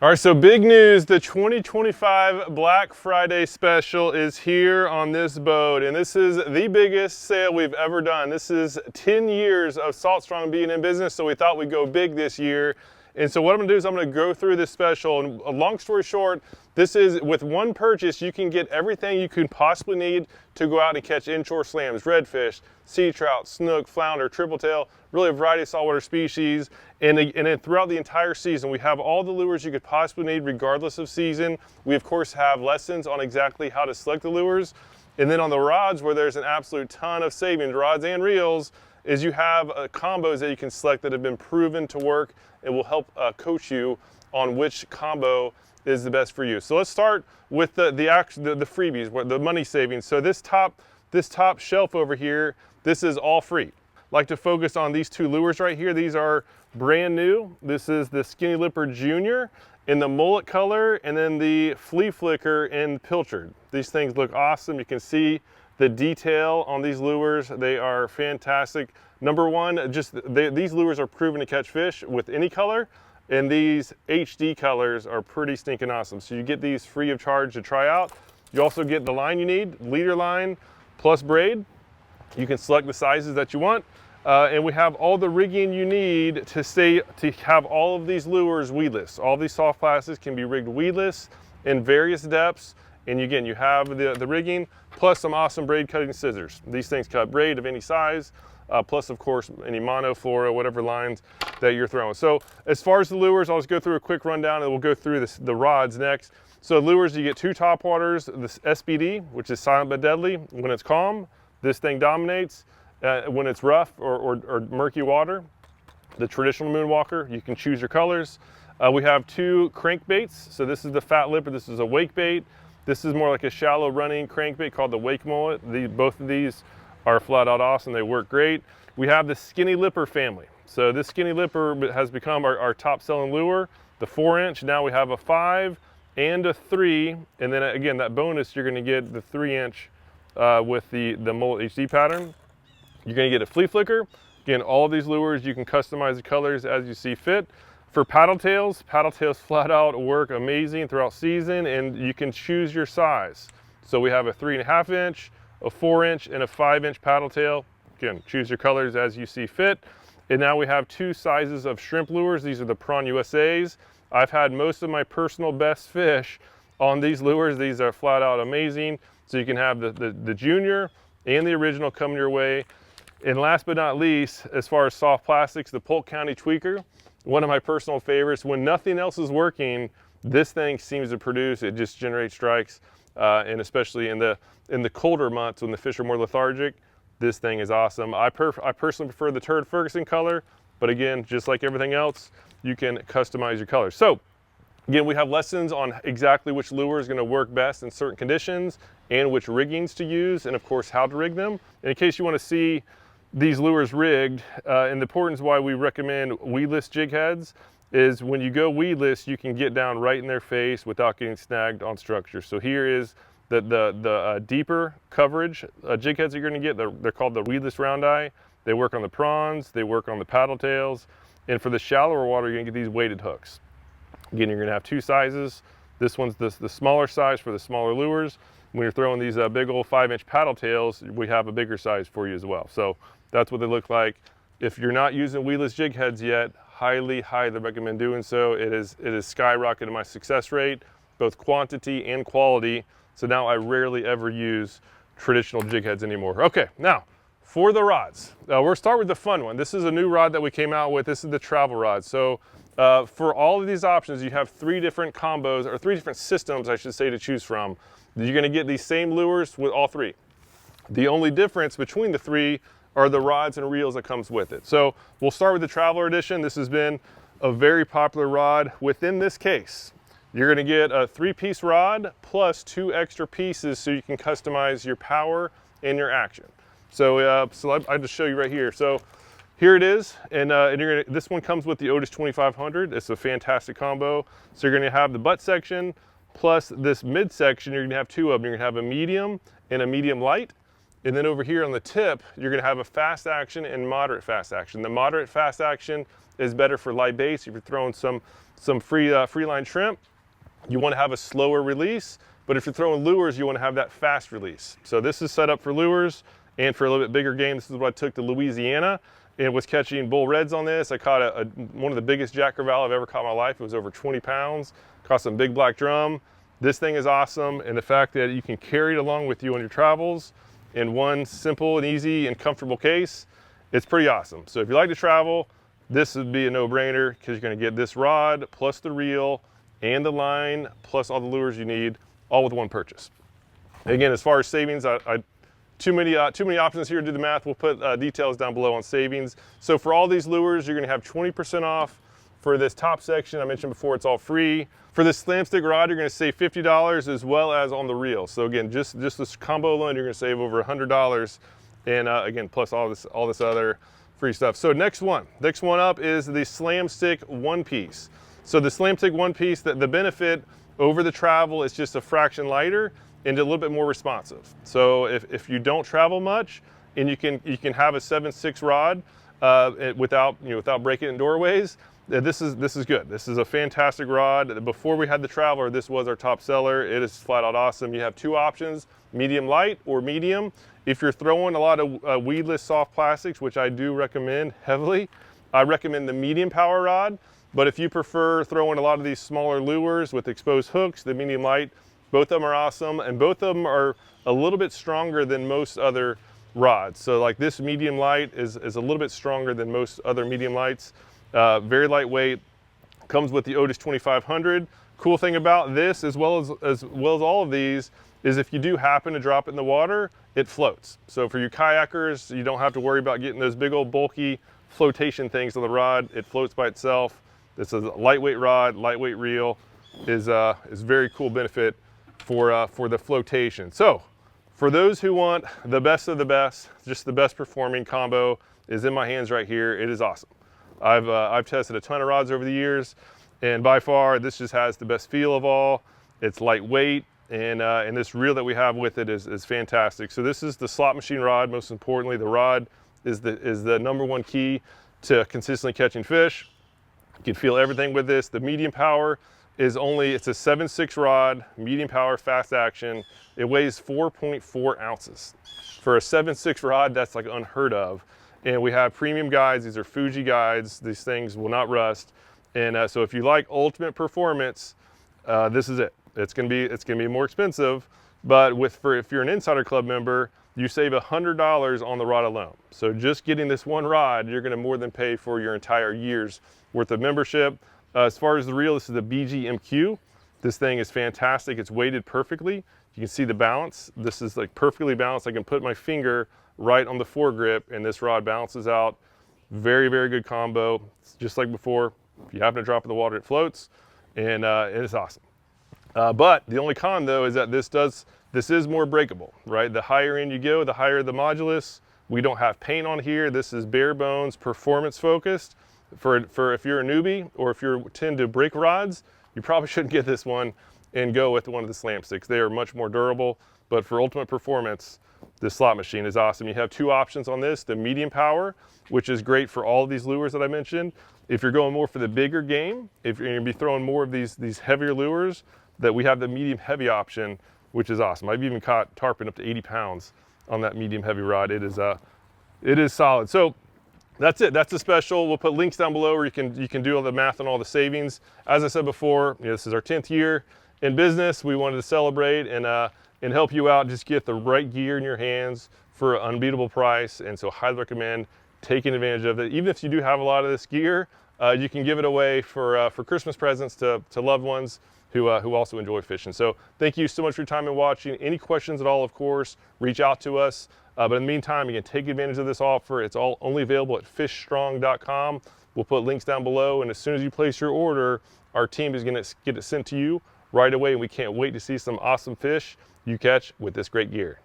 All right, so big news, the 2025 Black Friday special is here on this boat, and this is the biggest sale we've ever done. This is 10 years of Salt Strong being in business, so we thought we'd go big this year. And so what I'm gonna do is I'm gonna go through this special, and a long story short, this is with one purchase, you can get everything you could possibly need to go out and catch inshore slams, redfish, sea trout, snook, flounder, tripletail, really a variety of saltwater species. And then throughout the entire season, we have all the lures you could possibly need regardless of season. We of course have lessons on exactly how to select the lures. And then on the rods, where there's an absolute ton of savings, rods and reels, is you have combos that you can select that have been proven to work. It will help coach you on which combo is the best for you. So let's start with the freebies, the money savings. So this top shelf over here, this is all free. Like to focus on these two lures right here. These are brand new. This is the Skinny Lipper Junior in the mullet color, and then the Flea Flicker in Pilchard. These things look awesome. You can see the detail on these lures. They are fantastic. Number one, these lures are proven to catch fish with any color, and these HD colors are pretty stinking awesome. So you get these free of charge to try out. You also get the line you need, leader line plus braid. You can select the sizes that you want. And we have all the rigging you need to have all of these lures weedless. All these soft plastics can be rigged weedless in various depths. And again, you have the rigging plus some awesome braid cutting scissors. These things cut braid of any size, plus of course any mono, fluoro, whatever lines that you're throwing. So as far as the lures, I'll just go through a quick rundown and we'll go through the rods next. So lures, you get two topwaters, this SBD, which is silent but deadly. When it's calm, this thing dominates. When it's rough or murky water, the traditional moonwalker, you can choose your colors. We have two crankbaits. So this is the fat lipper, this is a wake bait. This is more like a shallow running crankbait called the wake mullet. Both of these are flat out awesome, they work great. We have the Skinny Lipper family. So this Skinny Lipper has become our top selling lure, the 4-inch. Now we have a 5 and a 3. And then again, that bonus, you're gonna get the 3-inch with the Mullet HD pattern. You're gonna get a Flea Flicker. Again, all of these lures, you can customize the colors as you see fit. For paddletails flat out work amazing throughout season, and you can choose your size. So we have a 3.5-inch, a 4-inch, and a 5-inch paddletail. Again, choose your colors as you see fit. And now we have two sizes of shrimp lures. These are the Prawn USAs. I've had most of my personal best fish on these lures. These are flat out amazing. So you can have the junior and the original coming your way. And last but not least, as far as soft plastics, the Polk County Tweaker, one of my personal favorites. When nothing else is working, this thing seems to produce, it just generates strikes. And especially in the colder months when the fish are more lethargic, this thing is awesome. I personally prefer the Turd Ferguson color, but again, just like everything else, you can customize your colors. So again, we have lessons on exactly which lure is gonna work best in certain conditions and which riggings to use, and of course, how to rig them. And in case you wanna see these lures rigged, and the importance why we recommend weedless jig heads is when you go weedless, you can get down right in their face without getting snagged on structure. So here is the deeper coverage jig heads you're gonna get. They're called the Weedless Round Eye. They work on the prawns, they work on the paddletails, and for the shallower water, you're gonna get these weighted hooks. Again, you're gonna have two sizes. This one's the smaller size for the smaller lures. When you're throwing these big old 5-inch paddletails, we have a bigger size for you as well. So that's what they look like. If you're not using weedless jig heads yet, highly recommend doing so. It is skyrocketed my success rate, both quantity and quality. So now I rarely ever use traditional jig heads anymore. Okay, now for the rods. We'll start with the fun one. This is a new rod that we came out with. This is the travel rod. So for all of these options, you have 3 different combos, or 3 different systems, I should say, to choose from. You're gonna get these same lures with all 3. The only difference between the 3 are the rods and reels that comes with it. So we'll start with the Traveler Edition. This has been a very popular rod. Within this case, you're gonna get a 3-piece rod plus 2 extra pieces so you can customize your power and your action. So, I'll just show you right here. So here it is, and this one comes with the Otis 2500. It's a fantastic combo. So you're gonna have the butt section plus this mid section. You're gonna have 2 of them. You're gonna have a medium and a medium light. And then over here on the tip, you're gonna have a fast action and moderate fast action. The moderate fast action is better for light baits if you're throwing some some free line shrimp, you want to have a slower release. But if you're throwing lures, you want to have that fast release. So this is set up for lures and for a little bit bigger game. This is what I took to Louisiana and was catching bull reds on this. I caught one of the biggest jack crevalle I've ever caught in my life. It was over 20 pounds. Caught some big black drum. This thing is awesome. And the fact that you can carry it along with you on your travels in one simple and easy and comfortable case, it's pretty awesome. So if you like to travel, this would be a no-brainer because you're going to get this rod plus the reel and the line plus all the lures you need, all with one purchase. Again, as far as savings, too many options here to do the math. We'll put details down below on savings. So for all these lures, you're going to have 20% off. For this top section, I mentioned before, it's all free. For this Slamstick rod, you're going to save $50 as well as on the reel. So again, just this combo alone, you're going to save over $100. And again, plus all this other free stuff. So next one up is the Slamstick one piece. So the Slamstick one piece, the benefit over the travel is just a fraction lighter and a little bit more responsive. So if you don't travel much and you can have a 7/6 rod without breaking in doorways, this is good. This is a fantastic rod. Before we had the Traveler, this was our top seller. It is flat out awesome. You have two options, medium light or medium. If you're throwing a lot of weedless soft plastics, which I do recommend heavily, I recommend the medium power rod. But if you prefer throwing a lot of these smaller lures with exposed hooks, the medium light, both of them are awesome, and both of them are a little bit stronger than most other rods. So like this medium light is a little bit stronger than most other medium lights. Very lightweight, comes with the Otis 2500. Cool thing about this, as well as all of these, is if you do happen to drop it in the water, it floats. So for you kayakers, you don't have to worry about getting those big old bulky flotation things on the rod. It floats by itself. This is a lightweight rod, lightweight reel, is very cool benefit for the flotation. So for those who want the best of the best, just the best performing combo is in my hands right here. It is awesome. I've tested a ton of rods over the years, and by far this just has the best feel of all. It's lightweight, and this reel that we have with it is fantastic. So this is the slot machine rod. Most importantly, the rod is the #1 key to consistently catching fish. You can feel everything with this. The medium power it's a 7/6 rod, medium power, fast action. It weighs 4.4 ounces. For a 7/6 rod, that's like unheard of. And we have premium guides. These are Fuji guides. These things will not rust. And so if you like ultimate performance, this is it. It's gonna be more expensive, but if you're an Insider Club member, you save $100 on the rod alone. So just getting this one rod, you're gonna more than pay for your entire year's worth of membership. As far as the reel, this is the BGMQ. This thing is fantastic. It's weighted perfectly. You can see the balance. This is like perfectly balanced. I can put my finger right on the foregrip and this rod balances out. Very, very good combo. It's just like before. If you happen to drop in the water, it floats, and it's awesome. But the only con though is that this is more breakable, right? The higher in you go, the higher the modulus. We don't have paint on here. This is bare bones, performance focused. For if you're a newbie or if you tend to break rods, you probably shouldn't get this one and go with one of the Slamsticks. They are much more durable, but for ultimate performance, this slot machine is awesome. You have two options on this, the medium power, which is great for all of these lures that I mentioned. If you're going more for the bigger game, if you're gonna be throwing more of these heavier lures, that we have the medium heavy option, which is awesome. I've even caught tarpon up to 80 pounds on that medium heavy rod. It is solid. So that's it. That's the special. We'll put links down below where you can do all the math on all the savings. As I said before, this is our 10th year in business. We wanted to celebrate and help you out. Just get the right gear in your hands for an unbeatable price. And so highly recommend taking advantage of it. Even if you do have a lot of this gear, you can give it away for Christmas presents to loved ones who also enjoy fishing. So thank you so much for your time and watching. Any questions at all, of course, reach out to us. But in the meantime, you can take advantage of this offer. It's all only available at fishstrong.com. We'll put links down below, and as soon as you place your order, our team is gonna get it sent to you right away, and we can't wait to see some awesome fish you catch with this great gear.